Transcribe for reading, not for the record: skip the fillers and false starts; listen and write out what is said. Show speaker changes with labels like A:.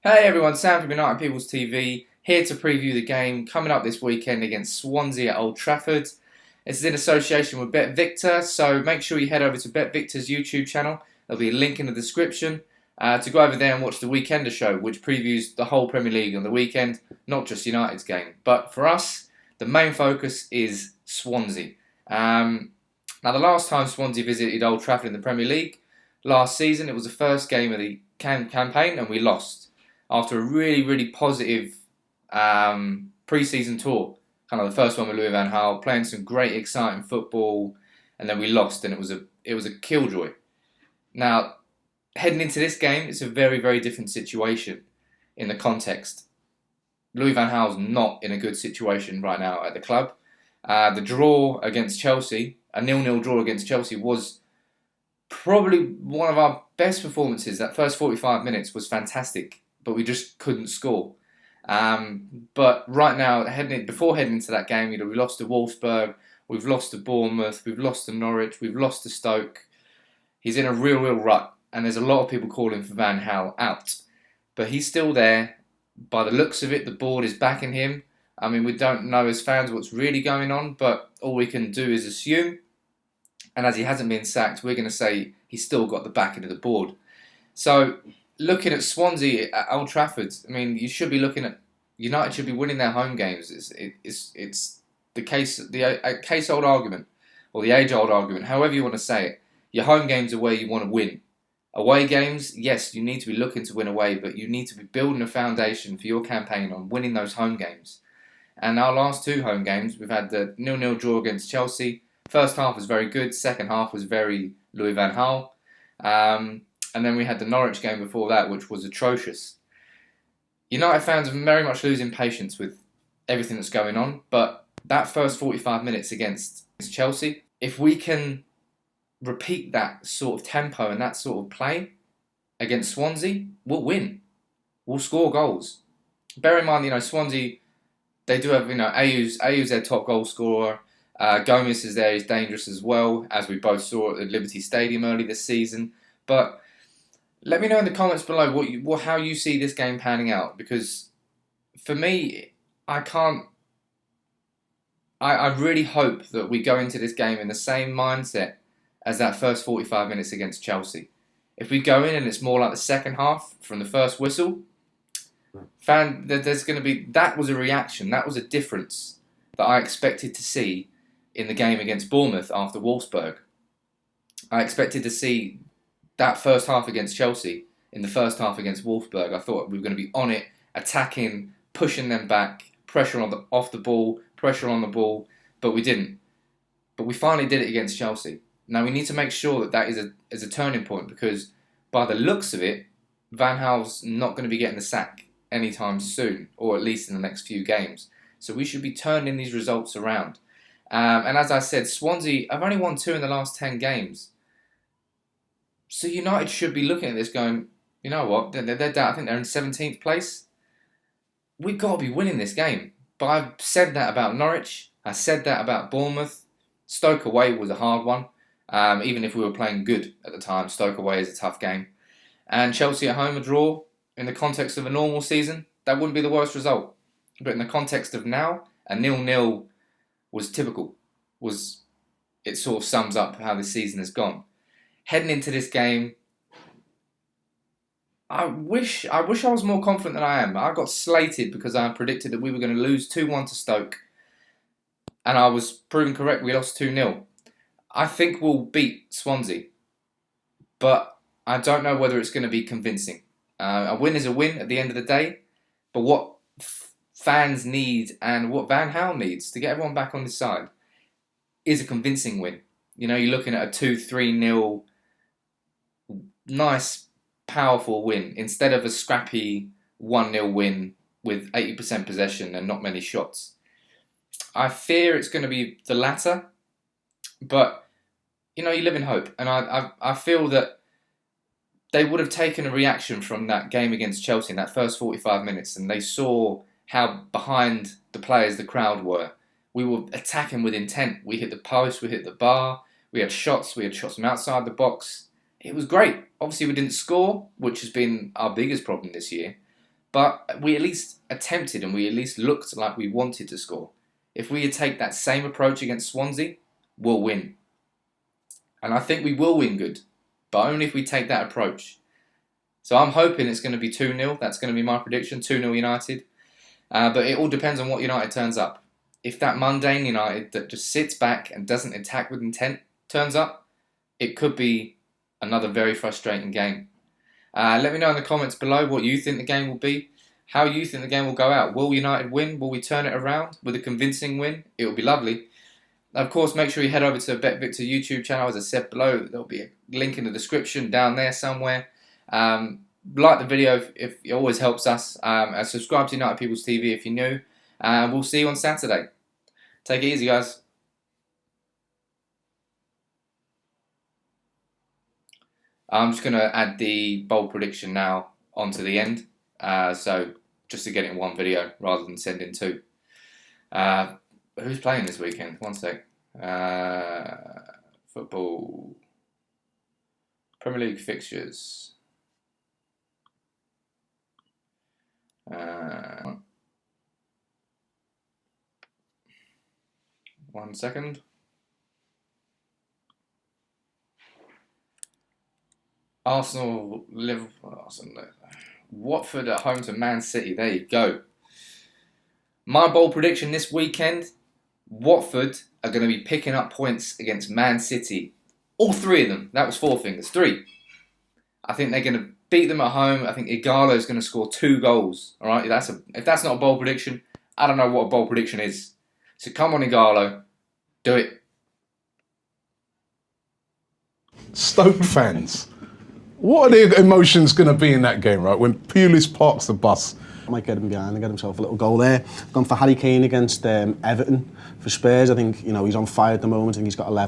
A: Hey everyone, Sam from United People's TV, here to preview the game coming up this weekend against Swansea at Old Trafford. This is in association with BetVictor, so make sure you head over to BetVictor's YouTube channel. There'll be a link in the description to go over there and watch the Weekender show, which previews the whole Premier League on the weekend, not just United's game. But for us, the main focus is Swansea. Now, the last time Swansea visited Old Trafford in the Premier League, last season, it was the first game of the campaign and we lost. After a really positive pre-season tour. Kind of the first one with Louis van Gaal, playing some great exciting football, and then we lost, and it was a killjoy. Now, heading into this game, it's a very different situation in the context. Louis van Gaal's not in a good situation right now at the club. The draw against Chelsea, a 0-0 draw against Chelsea, was probably one of our best performances. That first 45 minutes was fantastic, but we just couldn't score. But right now, before heading into that game, we lost to Wolfsburg, we've lost to Bournemouth, we've lost to Norwich, we've lost to Stoke. He's in a real rut, and there's a lot of people calling for Van Gaal out. But he's still there. By the looks of it, the board is backing him. I mean, we don't know as fans what's really going on, but all we can do is assume. And as he hasn't been sacked, we're going to say he's still got the backing of the board. So, looking at Swansea at Old Trafford, I mean, you should be looking at United should be winning their home games. It's the case-old argument, or the age-old argument, however you want to say it. Your home games are where you want to win. Away games, yes, you need to be looking to win away, but you need to be building a foundation for your campaign on winning those home games. And our last two home games, we've had the 0-0 draw against Chelsea. First half was very good. Second half was very Louis van Gaal. And then we had the Norwich game before that, which was atrocious. United fans are very much losing patience with everything that's going on. But that first 45 minutes against Chelsea, if we can repeat that sort of tempo and that sort of play against Swansea, we'll win. We'll score goals. Bear in mind, Swansea, they do have, Ayew's their top goal scorer. Gomez is there, he's dangerous as well, as we both saw at the Liberty Stadium early this season. But let me know in the comments below how you see this game panning out, because for me, I really hope that we go into this game in the same mindset as that first 45 minutes against Chelsea. If we go in and it's more like the second half from the first whistle, that was a reaction, that was a difference that I expected to see in the game against Bournemouth after Wolfsburg. I expected to see that first half against Chelsea in the first half against Wolfsburg. I thought we were going to be on it, attacking, pushing them back, pressure off the ball, pressure on the ball, but we didn't. But we finally did it against Chelsea. Now we need to make sure that is a turning point, because by the looks of it, Van Gaal's not going to be getting the sack anytime soon, or at least in the next few games. So we should be turning these results around. And as I said, Swansea have only won 2 in the last 10 games. So United should be looking at this going, you know what, I think they're in 17th place. We've got to be winning this game. But I've said that about Norwich. I said that about Bournemouth. Stoke away was a hard one. Even if we were playing good at the time, Stoke away is a tough game. And Chelsea at home, a draw, in the context of a normal season, that wouldn't be the worst result. But in the context of now, a 0-0 was typical. It sort of sums up how this season has gone. Heading into this game, I wish I was more confident than I am. I got slated because I predicted that we were going to lose 2-1 to Stoke. And I was proven correct. We lost 2-0. I think we'll beat Swansea. But I don't know whether it's going to be convincing. A win is a win at the end of the day. But what fans need and what Van Gaal needs to get everyone back on his side is a convincing win. You're looking at a 2-3-0 nice, powerful win instead of a scrappy 1-0 win with 80% possession and not many shots. I fear it's going to be the latter, but you live in hope, and I feel that they would have taken a reaction from that game against Chelsea in that first 45 minutes, and they saw how behind the players the crowd were. We were attacking with intent. We hit the post, we hit the bar, we had shots from outside the box. It was great. Obviously, we didn't score, which has been our biggest problem this year. But we at least attempted and we at least looked like we wanted to score. If we take that same approach against Swansea, we'll win. And I think we will win good, but only if we take that approach. So I'm hoping it's going to be 2-0. That's going to be my prediction, 2-0 United. But it all depends on what United turns up. If that mundane United that just sits back and doesn't attack with intent turns up, it could be another very frustrating game. Let me know in the comments below what you think the game will be, how you think the game will go out. Will United win? Will we turn it around with a convincing win? It will be lovely. Of course, make sure you head over to the Bet Victor YouTube channel, as I said below. There'll be a link in the description down there somewhere. Like the video if it always helps us. Subscribe to United People's TV if you're new. We'll see you on Saturday. Take it easy, guys. I'm just going to add the bold prediction now onto the end. So just to get it in one video rather than sending two. Who's playing this weekend? One sec. Football. Premier League fixtures. One second. Arsenal, Liverpool, Watford at home to Man City. There you go. My bold prediction this weekend, Watford are going to be picking up points against Man City. All three of them. That was 4 fingers. 3. I think they're going to beat them at home. I think Igalo is going to score 2 goals. All right. If that's not a bold prediction, I don't know what a bold prediction is. So come on, Igalo. Do it.
B: Stoke fans, what are the emotions going to be in that game, right? When Pulis parks the bus.
C: I might get him behind and get himself a little goal there. Gone for Harry Kane against Everton for Spurs. I think, he's on fire at the moment. I think he's got 11.